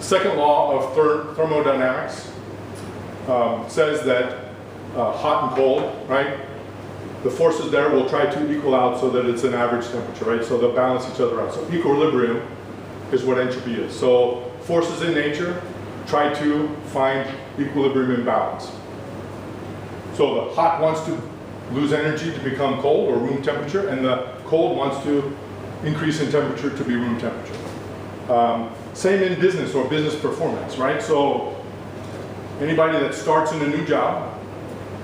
second law of thermodynamics says that hot and cold, right? The forces there will try to equal out so that it's an average temperature, right? So they'll balance each other out. So equilibrium is what entropy is. So forces in nature try to find equilibrium and balance. So the hot wants to lose energy to become cold or room temperature, and the cold wants to increase in temperature to be room temperature. Same in business or business performance, right? So anybody that starts in a new job,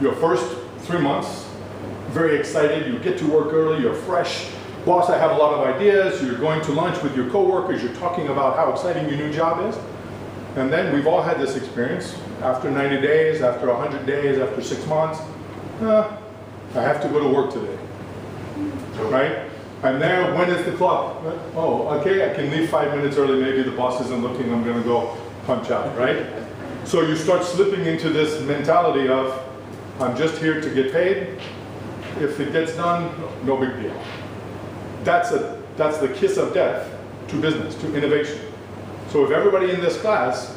your first 3 months, very excited, you get to work early, you're fresh. Boss, I have a lot of ideas, you're going to lunch with your coworkers, you're talking about how exciting your new job is. And then we've all had this experience. After 90 days, after 100 days, after 6 months, I have to go to work today, right? I'm there, when is the clock? Oh, okay, I can leave 5 minutes early, maybe the boss isn't looking, I'm gonna go punch out, right? So you start slipping into this mentality of, I'm just here to get paid. If it gets done, no big deal. That's the kiss of death to business, to innovation. So if everybody in this class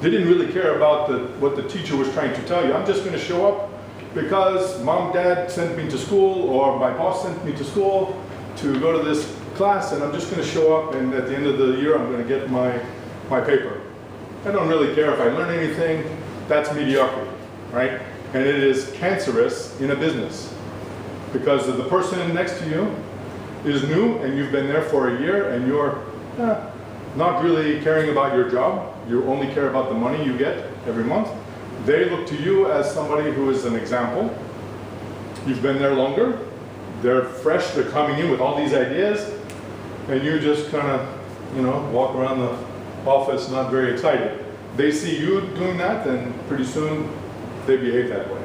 didn't really care about what the teacher was trying to tell you, I'm just gonna show up because mom, dad sent me to school, or my boss sent me to school to go to this class, and I'm just gonna show up, and at the end of the year, I'm gonna get my paper. I don't really care if I learn anything. That's mediocrity, right? And it is cancerous in a business, because the person next to you is new, and you've been there for a year, and you're not really caring about your job. You only care about the money you get every month. They look to you as somebody who is an example. You've been there longer. They're fresh, they're coming in with all these ideas, and you just kind of, walk around the office not very excited. They see you doing that, then pretty soon they behave that way.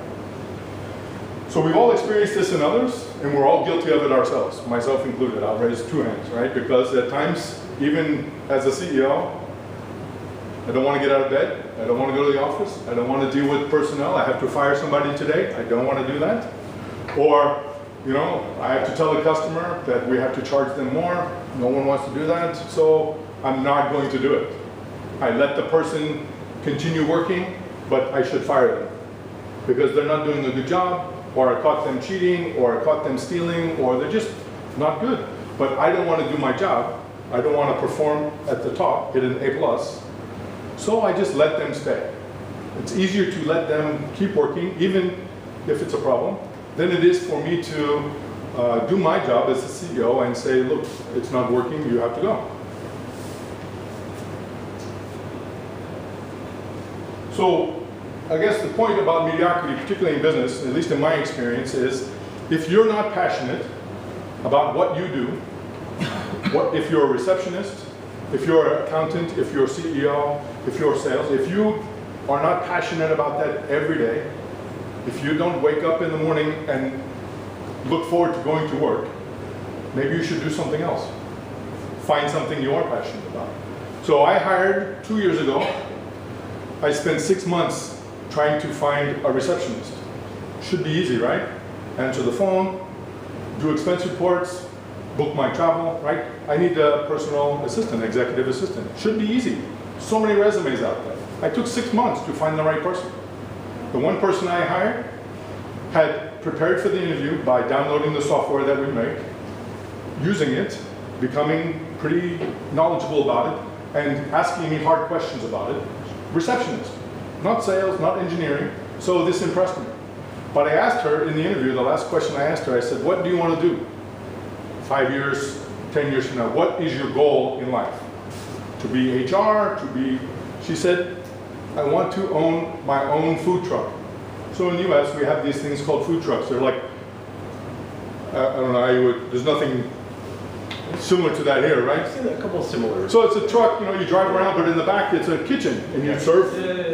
So we've all experienced this in others, and we're all guilty of it ourselves, myself included. I'll raise 2 hands, right? Because at times, even as a CEO, I don't want to get out of bed. I don't want to go to the office. I don't want to deal with personnel. I have to fire somebody today. I don't want to do that. Or, I have to tell the customer that we have to charge them more. No one wants to do that, so I'm not going to do it. I let the person continue working, but I should fire them because they're not doing a good job, or I caught them cheating, or I caught them stealing, or they're just not good. But I don't want to do my job. I don't want to perform at the top, get an A+. So I just let them stay. It's easier to let them keep working, even if it's a problem, than it is for me to do my job as the CEO and say, look, it's not working, you have to go. So I guess the point about mediocrity, particularly in business, at least in my experience, is if you're not passionate about what you do, if you're a receptionist, if you're an accountant, if you're a CEO, if you're sales, if you are not passionate about that every day, if you don't wake up in the morning and look forward to going to work, maybe you should do something else. Find something you are passionate about. So I hired 2 years ago. I spent 6 months trying to find a receptionist. Should be easy, right? Answer the phone, do expense reports, book my travel, right? I need a personal assistant, executive assistant. Should be easy. So many resumes out there. I took 6 months to find the right person. The one person I hired had prepared for the interview by downloading the software that we make, using it, becoming pretty knowledgeable about it, and asking me hard questions about it. Receptionist, not sales, not engineering. So this impressed me. But I asked her in the interview, the last question I asked her, I said, what do you want to do 5 years, 10 years from now? What is your goal in life? To be HR, to be, she said, I want to own my own food truck. So in the US, we have these things called food trucks. They're like, I don't know, there's nothing similar to that here, right? I've seen a couple similar. So it's a truck, you drive around, but in the back it's a kitchen, and you serve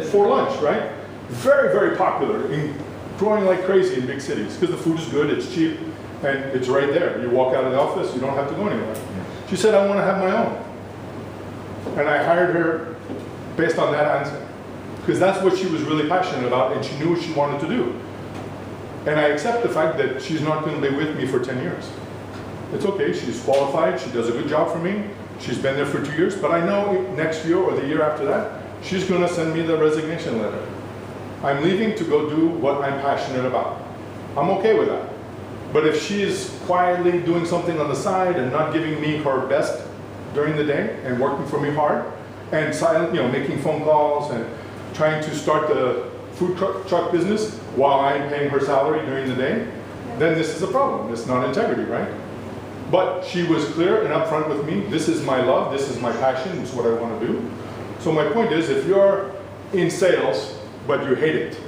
for lunch, right? Very, very popular, growing like crazy in big cities, because the food is good, it's cheap, and it's right there. You walk out of the office, you don't have to go anywhere. She said, I want to have my own. And I hired her based on that answer, because that's what she was really passionate about, and she knew what she wanted to do. And I accept the fact that she's not going to be with me for 10 years. It's okay, she's qualified, she does a good job for me, She's been there for 2 years, but I know next year or the year after that, she's going to send me the resignation letter. I'm leaving to go do what I'm passionate about. I'm okay with that. But if she is quietly doing something on the side and not giving me her best during the day and working for me hard and making phone calls and trying to start the food truck business while I'm paying her salary during the day, then this is a problem. It's not integrity, right? But she was clear and upfront with me. This is my love. This is my passion. This is what I want to do. So my point is, if you're in sales, but you hate it,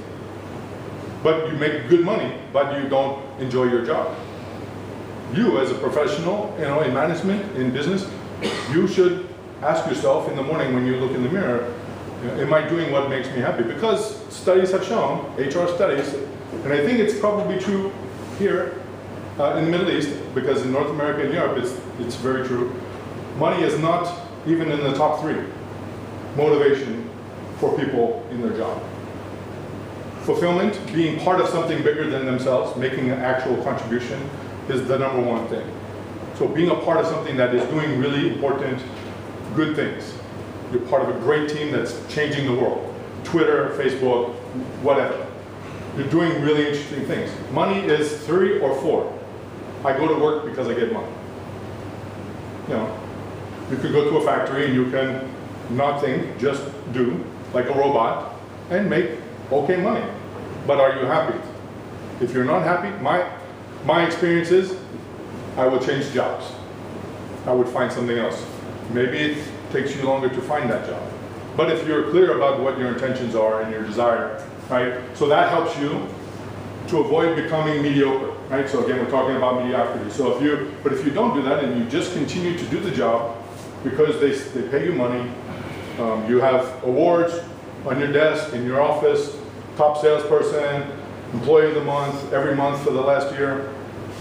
but you make good money, but you don't enjoy your job, you as a professional, in management, in business, you should ask yourself in the morning when you look in the mirror, am I doing what makes me happy? Because studies have shown, HR studies, and I think it's probably true here in the Middle East, because in North America and Europe, it's very true. Money is not even in the top 3 motivation for people in their job. Fulfillment, being part of something bigger than themselves, making an actual contribution, is the #1 thing. So being a part of something that is doing really important, good things. You're part of a great team that's changing the world. Twitter, Facebook, whatever. You're doing really interesting things. Money is 3 or 4. I go to work because I get money. You could go to a factory and you can not think, just do, like a robot, and make okay money. But are you happy? If you're not happy, my experience is I would change jobs. I would find something else. Maybe it takes you longer to find that job. But if you're clear about what your intentions are and your desire, right? So that helps you to avoid becoming mediocre, right? So again, we're talking about mediocrity. So if you don't do that and you just continue to do the job because they pay you money, you have awards on your desk, in your office, top salesperson, employee of the month, every month for the last year,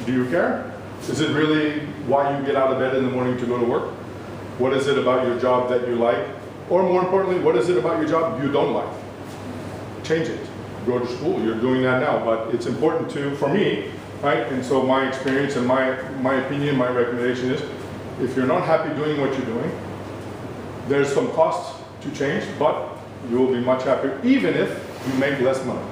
do you care? Is it really why you get out of bed in the morning to go to work? What is it about your job that you like? Or more importantly, what is it about your job you don't like? Change it. Go to school, you're doing that now, but it's important for me, right? And so my experience and my opinion, my recommendation is, if you're not happy doing what you're doing, there's some costs to change, but you will be much happier, even if you make less money.